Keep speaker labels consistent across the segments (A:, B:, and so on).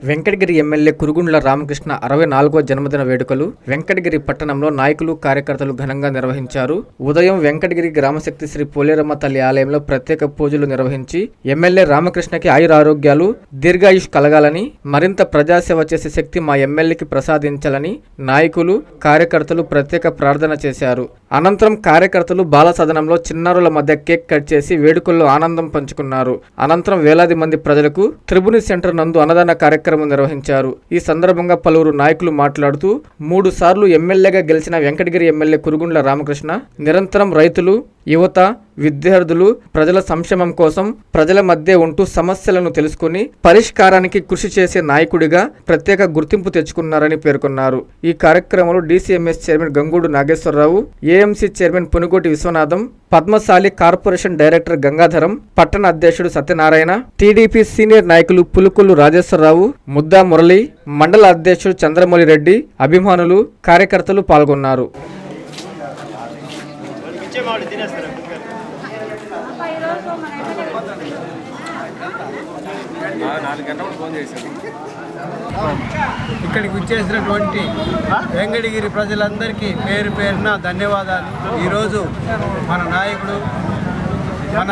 A: Venkatagiri MLA Kurugondla Ramakrishna 64వ జన్మదిన వేడుకలు వెంకటగిరి పట్టణంలో నాయకులు కార్యకర్తలు ఘనంగా నిర్వహించారు. ఉదయం వెంకటగిరి గ్రామశక్తి శ్రీ పోలేరమ్మ తల్లి ఆలయంలో ప్రత్యేక పూజలు నిర్వహించి ఎమ్మెల్యే రామకృష్ణకి ఆయురారోగ్యాలు దీర్ఘాయుష్ కలగాలని, మరింత ప్రజాసేవ చేసే శక్తి మా ఎమ్మెల్యేకి ప్రసాదించాలని నాయకులు కార్యకర్తలు ప్రత్యేక ప్రార్థన చేశారు. అనంతరం కార్యకర్తలు బాల సదనంలో చిన్నారుల మధ్య కేక్ కట్ చేసి వేడుకల్లో ఆనందం పంచుకున్నారు. అనంతరం వేలాది మంది ప్రజలకు త్రిభుని సెంటర్ నందు అన్నదాన కార్యక్రమం నిర్వహించారు. ఈ సందర్భంగా పలువురు నాయకులు మాట్లాడుతూ 3 సార్లు ఎమ్మెల్యేగా గెలిచిన వెంకటగిరి ఎమ్మెల్యే కురుగుండ్ల రామకృష్ణ నిరంతరం రైతులు, యువత, విద్యార్థులు, ప్రజల సంక్షేమం కోసం ప్రజల మధ్య ఉంటూ సమస్యలను తెలుసుకుని పరిష్కారానికి కృషి చేసే నాయకుడిగా ప్రత్యేక గుర్తింపు తెచ్చుకున్నారని పేర్కొన్నారు. ఈ కార్యక్రమంలో DCMS chairman గంగూడు Nageswararao, AMC chairman Punugoti Viswanatham, Padmashali corporation director Gangadharam, పట్టణ అధ్యక్షుడు సత్యనారాయణ, TDP సీనియర్ నాయకులు పులుకుల్లు రాజేశ్వరరావు, ముద్దా మురళి, మండల అధ్యక్షుడు చంద్రమౌళి రెడ్డి, అభిమానులు, కార్యకర్తలు పాల్గొన్నారు.
B: ఇక్కడికి వచ్చేసినటువంటి వెంకటగిరి ప్రజలందరికీ పేరు పేరున ధన్యవాదాలు. ఈరోజు మన నాయకుడు, మన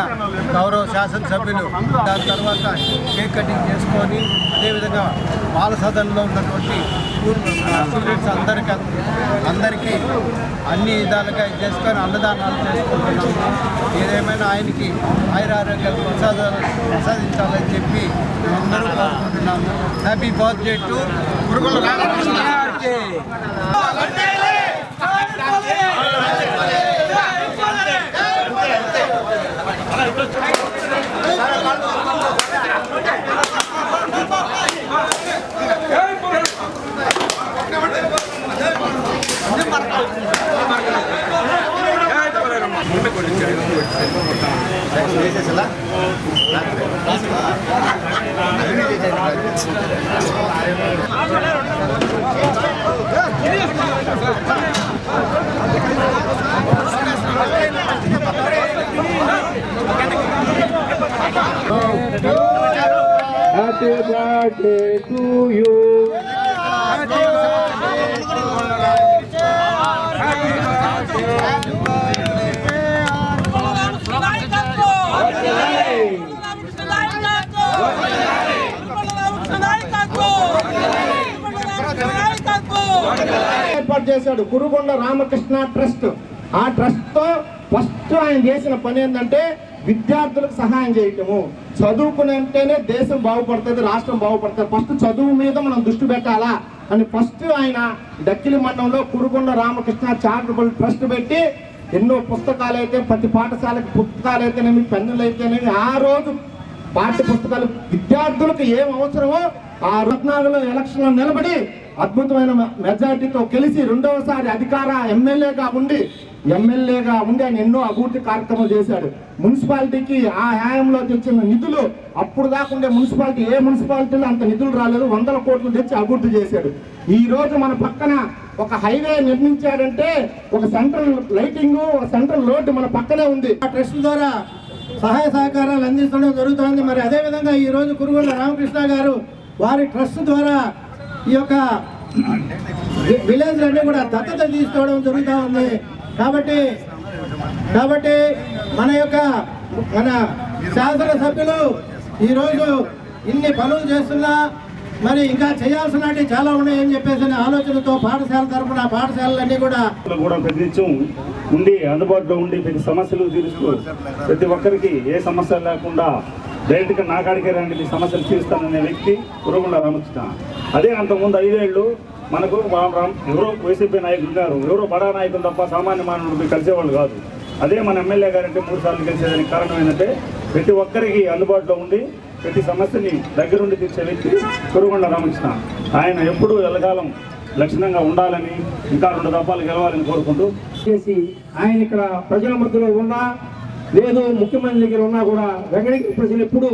B: గౌరవ శాసనసభ్యులు దాని తర్వాత కేక్ కటింగ్ చేసుకొని, అదేవిధంగా బాల సదనంలో ఉన్నటువంటి స్టూడెంట్స్ అందరికీ అన్ని విధాలుగా చేసుకొని అన్నదానాలు చేసుకుంటున్నాము. ఏదేమైనా ఆయనకి ఆయురారోగ్యాలు ప్రసాదించాలని చెప్పి మేమందరూ కోరుకుంటున్నాము. Happy birthday to Kurugondla Ramakrishna.
C: Happy birthday to you.
D: ఏర్పాటు చేశాడు కురుగుండ్ల రామకృష్ణ ట్రస్ట్. ఆ ట్రస్ట్ తో ఫస్ట్ ఆయన చేసిన పని ఏంటంటే విద్యార్థులకు సహాయం చేయటము. చదువుకునేంటేనే దేశం బాగుపడుతుంది, రాష్ట్రం బాగుపడుతుంది. ఫస్ట్ చదువు మీద మనం దృష్టి పెట్టాలా అని ఫస్ట్ ఆయన దక్కిలి మండలంలో కురుగుండ్ల రామకృష్ణ చారిటబుల్ ట్రస్ట్ పెట్టి ఎన్నో పుస్తకాలు అయితే, ప్రతి పాఠశాలకు పుస్తకాలు అయితేనేమి, పెన్నులు అయితేనేమి, ఆ రోజు పాఠ్య పుస్తకాలు విద్యార్థులకు ఏం అవసరమో ఆ 14లో ఎలక్షన్లో నిలబడి అద్భుతమైన మెజార్టీతో గెలిచి రెండవసారి అధికార ఎమ్మెల్యేగా ఉండి ఆయన ఎన్నో అభివృద్ధి కార్యక్రమాలు చేశాడు. మున్సిపాలిటీకి ఆ హయాంలో తెచ్చిన నిధులు అప్పుడు దాకుండే మున్సిపాలిటీ ఏ మున్సిపాలిటీలో అంత నిధులు రాలేదు, 100 కోట్లు తెచ్చి అభివృద్ధి చేశాడు. ఈ రోజు మన పక్కన ఒక హైవే నిర్మించాడంటే, ఒక సెంట్రల్ లైటింగ్, ఒక సెంట్రల్ రోడ్డు మన పక్కనే ఉంది. ఆ ట్రస్ట్ ద్వారా సహాయ సహకారాలు అందించడం జరుగుతుంది. మరి అదేవిధంగా ఈరోజు కురుగుండ్ల రామకృష్ణ గారు వారి ట్రస్ట్ ద్వారా ఈ యొక్క విలేజ్లన్నీ కూడా దత్తత తీసుకోవడం జరుగుతూ ఉంది. కాబట్టి మన శాసనసభ్యులు ఈరోజు ఇన్ని పనులు చేస్తున్నా మరి ఇంకా చేయాల్సినవి చాలా ఉన్నాయని చెప్పేసి ఆలోచనతో పాఠశాల తరఫున పాఠశాలలన్నీ కూడా
C: ప్రతినిత్యం ఉండి అందుబాటులో ఉండి ప్రతి సమస్యలు తీరుస్తూ ప్రతి ఒక్కరికి ఏ సమస్య లేకుండా డైరెక్ట్గా నా కాడికే రండి మీ సమస్యలు తీరుస్తాననే వ్యక్తి కురుగుండ్ల రామకృష్ణ. అదే అంతకుముందు 5 ఏళ్ళు మనకు ఎవరో వైసీపీ నాయకులు ఉన్నారు, ఎవరో బడా నాయకులు తప్ప సామాన్య మానవుడు కలిసేవాళ్ళు కాదు. అదే మన ఎమ్మెల్యే గారంటే 3 సార్లు గెలిచేదానికి కారణం ఏంటంటే ప్రతి ఒక్కరికి అందుబాటులో ఉండి ప్రతి సమస్యని దగ్గరుండి తీర్చే వ్యక్తి కురుగుండ్ల రామకృష్ణ. ఆయన ఎప్పుడూ ఎల్లకాలం లక్షణంగా ఉండాలని, ఇంకా 2 దఫాలు గెలవాలని కోరుకుంటూ
D: చేసి ఆయన ఇక్కడ ప్రజల మధ్యలో ఉన్నా లేదు, ముఖ్యమంత్రి దగ్గర ఉన్నా కూడా వెంకటగిరి ప్రజలు ఎప్పుడు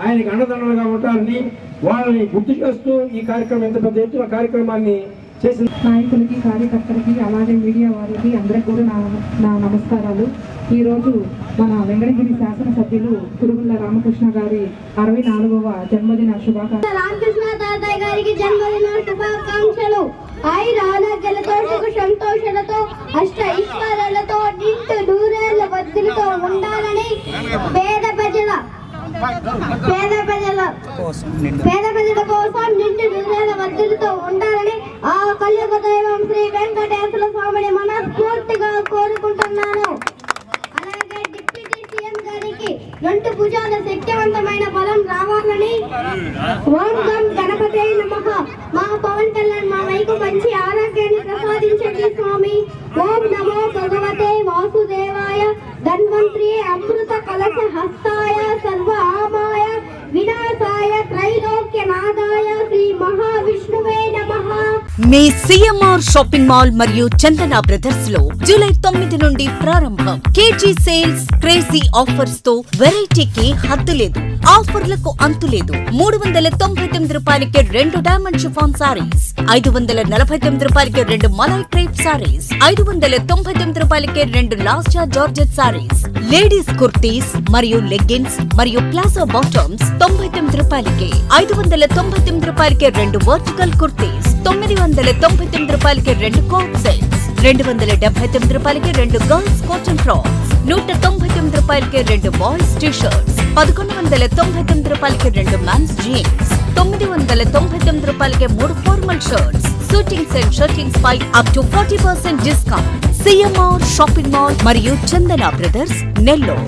D: ఆయనకి అండదండలుగా ఉంటారని వాళ్ళని గుర్తు చేస్తూ ఈ కార్యక్రమం, ఎంత పెద్ద ఎత్తున కార్యక్రమాన్ని
C: చేసిన
E: నాయకులకి, కార్యకర్తలకి, అలాగే మీడియా వారికి అందరికీ కూడా నా నమస్కారాలు. ఈరోజు మన వెంకటగిరి శాసనసభ్యులు కురుగుళ్ళ రామకృష్ణ గారి 64వ జన్మదిన శుభాకాంక్షలు.
F: రామకృష్ణ తాతయ్య గారికి జన్మదిన శుభాకాంక్షలు. ఆయుర ఆరోగ్యాలతో, సుఖ సంతోషాలతో, అష్ట ఐశ్వర్యాలతో, నిండు నూరేళ్ల వద్దులతో ఉండాలని పేద ప్రజల కోసం నిండు నూరేళ్ల వద్దులతో ఉండాలని ఆ కలియుగ దైవం శ్రీ వెంకటేశ్వర స్వామిని మనస్ఫూర్తిగా కోరుకుంటున్నాను. అలాగే డిప్యూటీ సీఎం గారికి 2 భుజాల శక్తివంతమైన బలం రావాలని ఓం గం గణపతే నమః. మా పవన్ కళ్యాణ్ మా వైపు మంచి ఆరోగ్యాన్ని ప్రసాదించండి స్వామి. ఓం నమో భగవతే వాసుదేవాయ ధన్వంత్రి అమృత కలశ హస్తాయ సర్వ ఆమాయ వినాశాయ త్రైలోక్యనాథాయ శ్రీ మహావిష్ణువే నమః.
G: మీ సిఎంఆర్ షాపింగ్ మాల్ మరియు చందన బ్రదర్స్ లో జూలై 9 నుండి ప్రారంభం. కేజీ సేల్స్, క్రేజీ ఆఫర్స్ తో వెరైటీకి హద్దు లేదు, ఆఫర్లకు అంతు లేదు. 399 రూపాయలకి 2 డైమండ్ షిఫాన్ సారీస్, 549 రూపాయలకి 2 మలై క్రేప్ సారీస్, 599 రూపాయలకి 2 లాస్టా జార్జెట్ సారీస్, లేడీస్ కుర్తీస్ మరియు లెగ్గిన్స్ మరియు ప్లాజో బాటమ్స్ 99 రూపాయలకి, 599 రూపాయలకి 2 వర్టికల్ కుర్తీస్, 999 రూపాయలకి 2 కోట్ సెట్స్, 279 రూపాయలకి 2 గర్ల్స్ కాటన్ ఫ్రాక్స్, 199 రూపాయలకి 2 బాయ్స్ టీ షర్ట్స్, 1199 రూపాయలకి 2 మెన్స్ జీన్స్, 999 రూపాయలకి 3 formal shirts, suitings and shirtings పై up to 40% discount. CMR shopping mall మరియు చందన బ్రదర్స్, నెల్లూరు.